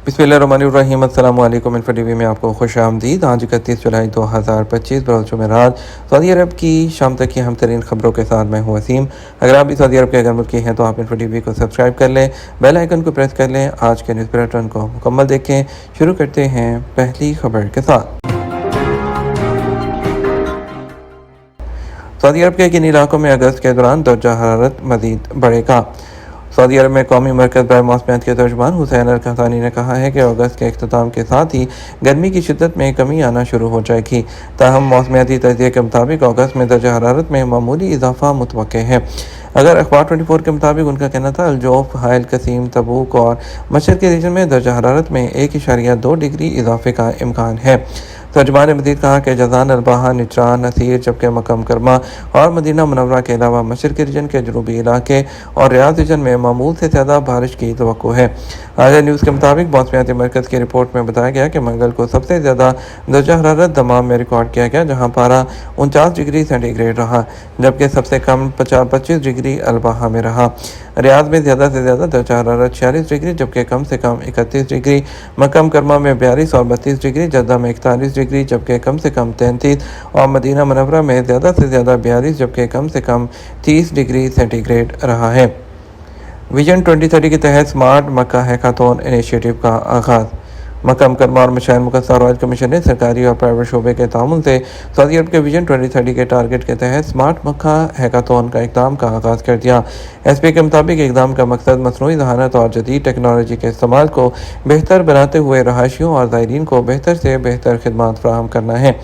बिस्मिल्लाहिर्रहमानिर्रहीम। अस्सलाम वालेकुम। इन्फो टीवी में आपको खुश आमदीद। आज 31 जुलाई 2025 बरोज़ जुमेरात सऊदी अरब की शाम तक की अहम तरीन खबरों के साथ मैं हूँ वसीम। अगर आप भी सऊदी अरब के अगर मुल्की हैं तो आप इन्फो टीवी को सब्सक्राइब कर लें, बेल आइकन को प्रेस कर लें। आज के न्यूज़ बुलेटिन को मुकम्मल देखें। शुरू करते हैं पहली खबर के साथ। सऊदी अरब के किन इलाकों में अगस्त के दौरान दर्जा हरारत मज़ीद बढ़ेगा। सऊदी अरब में कौमी मरकज़ बराए मौसमियात के तर्जुमान हुसैन अल कहतानी ने कहा है कि अगस्त के अख्ताम के साथ ही गर्मी की शिद्दत में कमी आना शुरू हो जाएगी। ताहम मौसमियाती तजिए के मुताबिक अगस्त में दर्जा हरारत में मामूली इजाफा मुतवक्के है। अगर अखबार 24 के मुताबिक उनका कहना था अलजौफ, हायल कसीम, तबूक और मशरक़ के रीजन में दर्जा हरारत में 1.2 डिग्री इजाफे का इम्कान है। तर्जुमान ने मज़ीद कहा कि जज़ान, अलबाहा, निचरान, नसीर, जबकि मक्का मुकर्रमा और मदीना मुनव्वरा के अलावा मशरक़ी रीजन के जनूबी इलाके और रियाद रीजन में मामूल से ज़्यादा बारिश की तवक्को है। आज न्यूज़ के मुताबिक मौसमियाती मरकज़ की रिपोर्ट में बताया गया कि मंगल को सबसे ज़्यादा दर्जा हरारत दमाम में रिकॉर्ड किया गया, जहाँ पारा 49 डिग्री सेंटीग्रेड रहा, जबकि सबसे कम 25 डिग्री अलबाहा में रहा। रियाद में ज़्यादा से ज़्यादा दर्जा हरारत 46 डिग्री, जबकि कम से कम 31 डिग्री, मक्का मुकर्रमा में 42 और 32 डिग्री, जद्दा में 41 डिग्री, जबकि कम से कम 33 और मदीना मुनव्वरा में ज़्यादा से ज़्यादा 42, जबकि कम से कम 30 डिग्री सेंटीग्रेड रहा है। विजन 2030 के तहत स्मार्ट मक्का हैकाथॉन इनिशिएटिव का आगाज़। मक्का मुकर्रमा और मशाइर मुक़द्दसा रॉयल कमीशन ने सरकारी और प्राइवेट शोबे के तामुन से सऊदी अरब के विजन 2030 के टारगेट के तहत स्मार्ट मक्का हैकाथॉन का इक़दाम का आगाज़ कर दिया। SP के मुताबिक इक़दाम का मकसद मसनूई ज़हानत और जदीद टेक्नोलॉजी के इस्तेमाल को बेहतर बनाते हुए रहायशियों और ज़ायरीन को बेहतर से बेहतर खिदमात फ़राहम करना है।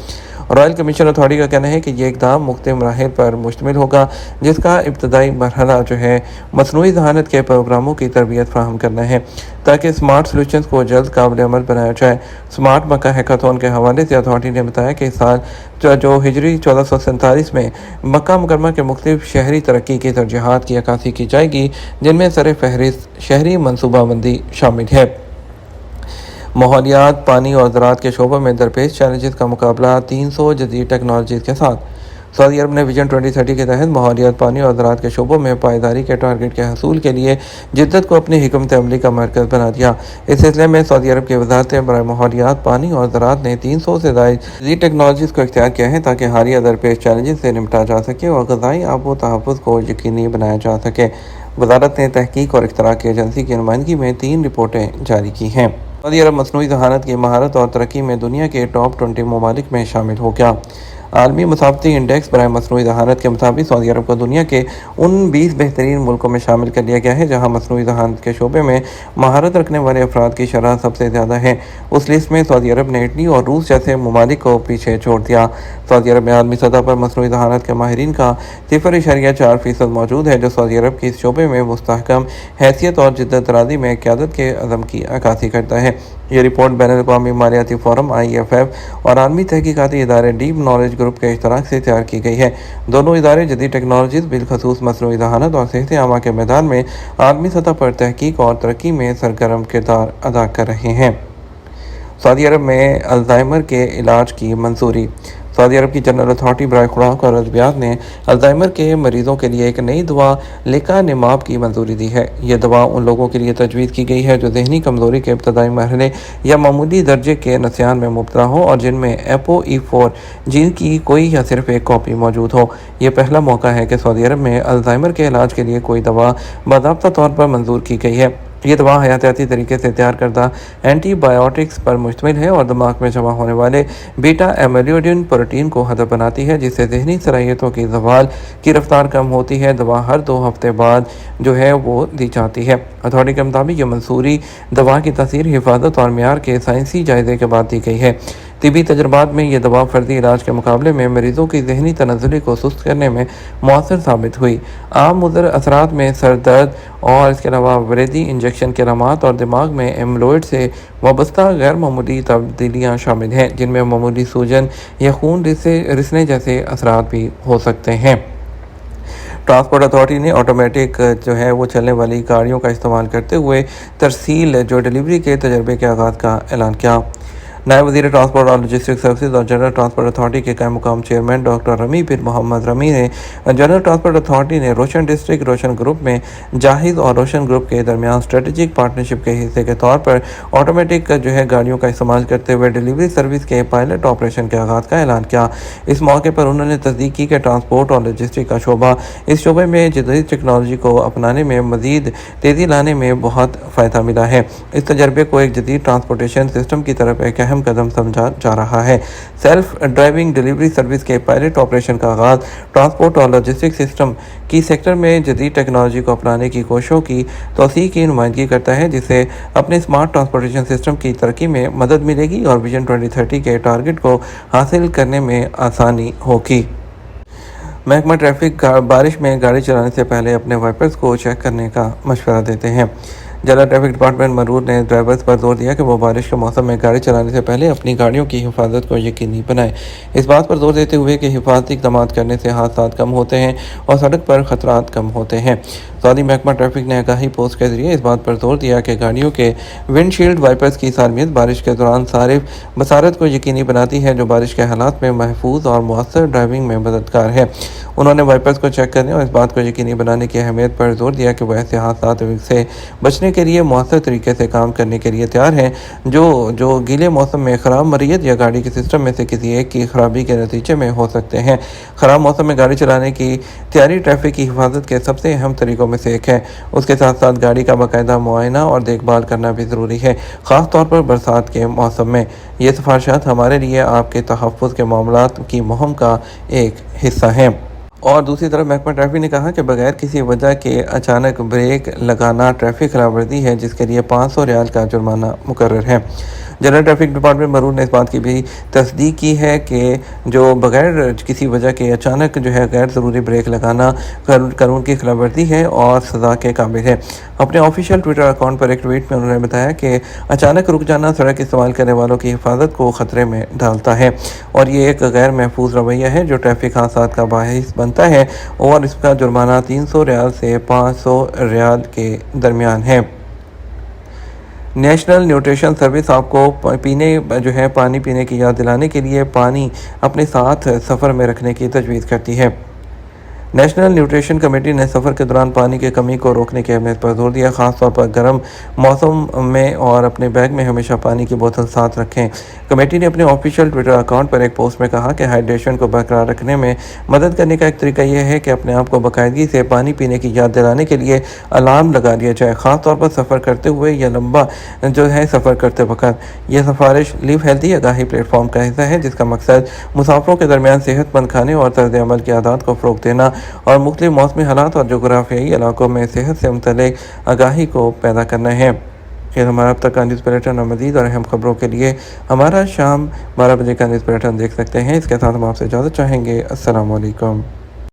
रॉयल कमीशन अथॉरिटी का कहना है कि ये इक़दाम मुख्तलिफ मराहिल पर मुश्तमिल होगा, जिसका इब्तदाई मरहला जो है मसनूई ज़हानत के प्रोग्रामों की तरबियत फ़राहम करना है, ताकि स्मार्ट सॉल्यूशंस को जल्द काबिल अमल बनाया जाए। स्मार्ट मक्का हैकाथॉन के हवाले से अथॉरिटी ने बताया कि इस साल जो हिजरी 1447 में मक्का मुकर्रमा के मुख्तलिफ शहरी तरक्की की तरजीहात की अक्कासी की जाएगी, जिनमें सर फहरिस्त शहरी मनसूबाबंदी शामिल है। माहौलियात, पानी और ज़राअत के शोबों में दरपेश चैलेंजेस का मुकाबला 300 जदीद टेक्नोलॉजीज़ के साथ। सऊदी अरब ने विजन 2030 के तहत माहौलियात, पानी और ज़राअत के शोबों में पायदारी के टारगेट के हसूल के लिए जिद्दत को अपनी हिकमत अमली का मरकज़ बना दिया। इस सिलसिले में सऊदी अरब की वज़ारत बराए माहौलियात, पानी और ज़राअत ने 300 से ज़ायद जदीद टेक्नोलॉजीज़ को इख्तियार किया है, ताकि हालिया दरपेश चैलेंजेस से निपटा जा सके और ग़ज़ाई आबो तहफ़्फ़ुज़ को यकीनी बनाया जा सके। वज़ारत ने तहकीक और इख्तरा की एजेंसी की नुमाइंदगी में 3 रिपोर्टें जारी की हैं। सऊदी अरब मसनूई ज़हानत की महारत और तरक्की में दुनिया के टॉप 20 ममालिक में शामिल हो गया। आलमी मुसाफती इंडेक्स बराए मसनूई ज़हानत के मुताबिक सऊदी अरब को दुनिया के उन 20 बेहतरीन मुल्कों में शामिल कर लिया गया है, जहाँ मसनूई ज़हानत के शोबे में महारत रखने वाले अफराद की शरह सबसे ज़्यादा है। उस लिस्ट में सऊदी अरब ने इटली और रूस जैसे ममालिक को पीछे छोड़ दिया। सऊदी अरब में आलमी सतह पर मसनूई ज़हानत के माहिरीन का 0.4% मौजूद है, जो सऊदी अरब की इस शोबे में मुस्तहकम हैसियत और जिद्दत तराज़ी में क़यादत के अज़म की अक्कासी करता है। ये रिपोर्ट बैनुल-अक़वामी मालियाती फोरम IFF और आलमी तहकीकाती इदारे डीप नॉलेज ग्रुप के इश्तराक से तैयार की गई है। दोनों इदारे जदीद टेक्नोलॉजीज़, बिलखसूस मसनूई ज़हानत और सेहत आमा के मैदान में आलमी सतह पर तहकीक और तरक्की में सरगर्म किरदार अदा कर रहे हैं। सऊदी अरब में अल्ज़ाइमर के इलाज की मंजूरी। सऊदी अरब की जनरल अथॉरिटी बराए खुराक और अद्वियात ने अल्ज़ाइमर के मरीज़ों के लिए एक नई दवा लेकानिमाब की मंजूरी दी है। यह दवा उन लोगों के लिए तजवीज़ की गई है जो ज़हनी कमज़ोरी के इब्तदाई मरहले या मामूली दर्जे के नस्यान में मुब्तला हो और जिनमें ApoE4 जीन की कोई या सिर्फ एक कॉपी मौजूद हो। यह पहला मौका है कि सऊदी अरब में अल्ज़ाइमर के इलाज के लिए कोई दवा बाज़ाब्ता तौर पर मंजूर की गई है। ये दवा हयातियाती तरीके से तैयार करदा एंटीबायोटिक्स पर मुश्तमिल है और दिमाग में जमा होने वाले बीटा एमिलोइडिन प्रोटीन को हदफ बनाती है, जिससे ज़हनी सलाहियतों की ज़वाल की रफ्तार कम होती है। दवा हर 2 हफ्ते बाद जो है वो दी जाती है। अथॉरिटी के मुताबिक ये मंसूरी दवा की तासीर, हिफाजत और मेयार के साइंसी जायजे के बाद दी गई है। तिबी तजर्बात में यह दवा फर्दी इलाज के मुकाबले में मरीज़ों की ज़हनी तनज़ुली को सुस्त करने में मौसर साबित हुई। आम मुज़र असरात में सर दर्द और इसके अलावा वरेदी इंजेक्शन के अलामात और दिमाग में एमलोइड से वाबस्ता गैर मामूली तब्दीलियाँ शामिल हैं, जिनमें मामूली सूजन या खून रिसने जैसे असरात भी हो सकते हैं। ट्रांसपोर्ट अथॉरिटी ने ऑटोमेटिक जो है वो चलने वाली गाड़ियों का इस्तेमाल करते हुए तरसील जो डिलीवरी के तजर्बे के आगाज़ का ऐलान किया। नायब वज़ीर ट्रांसपोर्ट और लॉजिस्टिक सर्विसेज और जनरल ट्रांसपोर्ट अथॉरिटी के कायम मुकाम चेयरमैन डॉक्टर रमी बिन मोहम्मद रमी ने जनरल ट्रांसपोर्ट अथॉरिटी ने रोशन डिस्ट्रिक्ट रोशन ग्रुप में जाहिद और रोशन ग्रुप के दरमियान स्ट्रेटेजिक पार्टनरशिप के हिस्से के तौर पर ऑटोमेटिक गाड़ियों का इस्तेमाल करते हुए डिलीवरी सर्विस के पायलट ऑपरेशन के आगाज़ का ऐलान किया। इस मौके पर उन्होंने तस्दीक की कि ट्रांसपोर्ट और लॉजिस्टिक का शोबा इस शोबे में जदीद टेक्नोलॉजी को अपनाने में मज़ीद तेज़ी लाने में बहुत फ़ायदा मिला है। इस तजर्बे को एक जदीद ट्रांसपोर्टेशन सिस्टम की तरफ एक अहम कदम समझा जा रहा है। सेल्फ ड्राइविंग डिलीवरी सर्विस के पायलट ऑपरेशन का आगाज़ ट्रांसपोर्ट और लॉजिस्टिक सिस्टम की सेक्टर में जदीद टेक्नोलॉजी को अपनाने की कोशिशों की तौसीक़ की नुमाइंदगी करता है, जिससे अपने स्मार्ट ट्रांसपोर्टेशन सिस्टम की तरक्की में मदद मिलेगी और विजन 2030 के टारगेट को हासिल करने में आसानी होगी। महकमा ट्रैफिक बारिश में गाड़ी चलाने से पहले अपने वाइपर्स को चेक करने का मशवरा देते हैं। जिला ट्रैफिक डिपार्टमेंट मरूर ने ड्राइवर्स पर जोर दिया कि वो बारिश के मौसम में गाड़ी चलाने से पहले अपनी गाड़ियों की हिफाजत को यकीनी बनाएं। इस बात पर जोर देते हुए कि हिफाजती इक़दाम करने से हादसात कम होते हैं और सड़क पर ख़तरात कम होते हैं। सऊदी महकमा ट्रैफिक ने आगाही पोस्ट के जरिए इस बात पर जोर दिया कि गाड़ियों के विंडशील्ड वाइपर्स की सालमियत बारिश के दौरान सारिफ बसारत को यकीनी बनाती है, जो बारिश के हालात में महफूज और मौसर ड्राइविंग में मददगार है। उन्होंने वाइपर्स को चेक करने और इस बात को यकीनी बनाने की अहमियत पर जोर दिया कि वह ऐसे हादसात से बचने के लिए मौसर तरीके से काम करने के लिए तैयार हैं जो गीले मौसम में ख़राब मरीत या गाड़ी के सिस्टम में से किसी एक की खराबी के नतीजे में हो सकते हैं। ख़राब मौसम में गाड़ी चलाने की तैयारी ट्रैफिक की हिफाजत के सबसे अहम तरीकों में से एक है। उसके साथ साथ गाड़ी का बाकायदा मुआयना और देखभाल करना भी ज़रूरी है, ख़ास तौर पर बरसात के मौसम में। ये सिफारिशात हमारे लिए आपके तहफ़्फ़ुज़ के मामलात की मुहिम का एक हिस्सा हैं। और दूसरी तरफ महकमा ट्रैफिक ने कहा कि बगैर किसी वजह के अचानक ब्रेक लगाना ट्रैफिक खराबवर्दी है, जिसके लिए 500 रियाल का जुर्माना मुकर्रर है। जनरल ट्रैफिक डिपार्टमेंट मरूर ने इस बात की भी तस्दीक की है कि जो बगैर किसी वजह के अचानक गैर ज़रूरी ब्रेक लगाना कानून की खिलाफवर्जी है और सज़ा के काबिल है। अपने ऑफिशियल ट्विटर अकाउंट पर एक ट्वीट में उन्होंने बताया कि अचानक रुक जाना सड़क इस्तेमाल करने वालों की हिफाजत को ख़तरे में डालता है और ये एक गैर महफूज रवैया है जो ट्रैफिक हादसात का बाहिस बनता है और इसका जुर्माना 300 रियाल से 500 रियाल के दरमियान है। नेशनल न्यूट्रिशन सर्विस आपको पानी पीने की याद दिलाने के लिए पानी अपने साथ सफ़र में रखने की तजवीज़ करती है। नेशनल न्यूट्रिशन कमेटी ने सफ़र के दौरान पानी की कमी को रोकने की अहमियत पर जोर दिया, ख़ासतौर पर गर्म मौसम में, और अपने बैग में हमेशा पानी की बोतल साथ रखें। कमेटी ने अपने ऑफिशियल ट्विटर अकाउंट पर एक पोस्ट में कहा कि हाइड्रेशन को बरकरार रखने में मदद करने का एक तरीका यह है कि अपने आप को बाकायदगी से पानी पीने की याद दिलाने के लिए अलार्म लगा दिया जाए, ख़ासतौर पर सफ़र करते हुए या लंबा सफ़र करते वक्त। यह सिफारिश लिव हेल्दी आगाही प्लेटफॉर्म का हिस्सा है, जिसका मकसद मुसाफिरों के दरमियान सेहतमंद खाने और तर्ज अमल की आदत को फ़रोग़ देना और मुख्तलिफ मौसमी हालात और जोग्राफियाई इलाकों में सेहत से मुतल्लिक़ आगाही को पैदा करना है। ये हमारा अब तक का न्यूज़ बुलेटिन और मज़ीद और अहम खबरों के लिए हमारा शाम 12 बजे का न्यूज़ बुलेटिन देख सकते हैं। इसके साथ हम आपसे इजाज़त चाहेंगे। अस्सलाम वालेकुम।